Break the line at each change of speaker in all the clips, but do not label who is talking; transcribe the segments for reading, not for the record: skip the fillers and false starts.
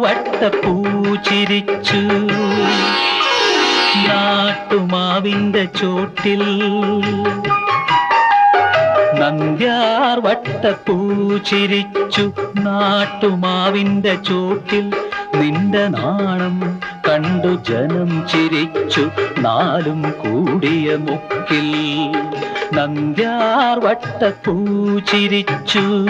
വട്ടപ്പൂ ചിരിച്ചു നാട്ടുമാവിന്റെ ചോട്ടിൽ. നന്ദ്യാർ വട്ടപ്പൂ ചിരിച്ചു നാട്ടുമാവിന്റെ ചോട്ടിൽ. നിന്റെ നാണം കണ്ടു ജനം ചിരിച്ചു നാലും കൂടിയ മുക്കിൽ. നന്ദ്യാർ വട്ടപ്പൂ ചിരിച്ചു.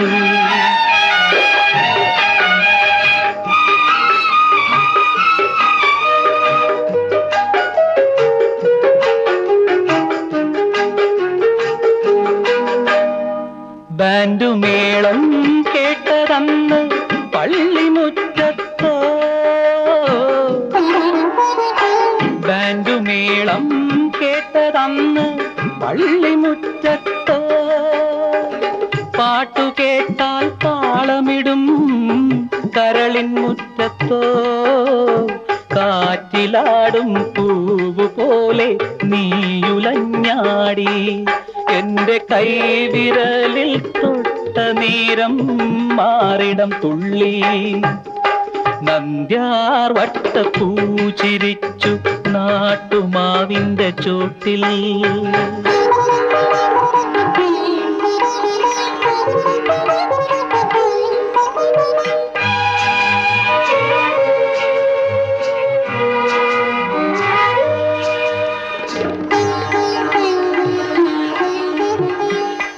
ബാൻഡുമേളം കേട്ടതന്ന് പള്ളിമുറ്റത്തോ. ബാൻഡുമേളം കേട്ടതന്ന് പള്ളിമുറ്റത്തോ. പാട്ടു കേട്ടാൽ താളമിടും കരളിൻ മുറ്റത്തോ. കാറ്റിലാടും പൂവ് പോലെ നീയുലഞ്ഞാടി. എന്റെ കൈവിരലിൽ തൊട്ട നേരം മാറിടം തുള്ളി. നന്ദ്യാർ വട്ടപ്പൂ ചിരിച്ചു നാട്ടുമാവിന്റെ ചോട്ടിൽ.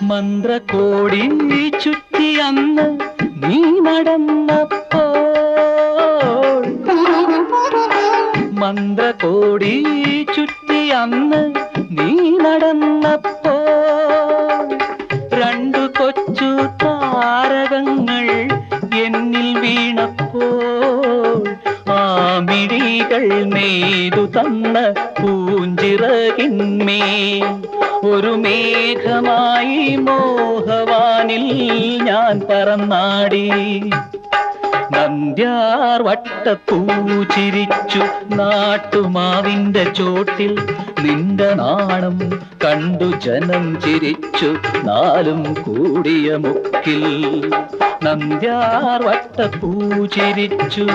മന്ത്രകോടി ചുറ്റി അന്ന് നീ നടന്നപ്പോൾ. മന്ത്രകോടി ചുറ്റി അന്ന് നീ നടന്നപ്പോൾ. രണ്ടു കൊച്ചു താരകങ്ങൾ എന്നിൽ വീണപ്പോൾ. ആ മിഴികൾ നെയ്തു തന്ന പൂഞ്ചിറകിന്മേൽ ഒരു മേഘമായി മോഹവാനിൽ ഞാൻ പറന്നാടി. നന്ദ്യാർ വട്ടപ്പൂ ചിരിച്ചു നാട്ടുമാവിന്റെ ചോട്ടിൽ. നിന്റെ നാണം കണ്ടു ജനം ചിരിച്ചു നാലും കൂടിയ മുക്കിൽ. നന്ദ്യാർ വട്ടപ്പൂ ചിരിച്ചു.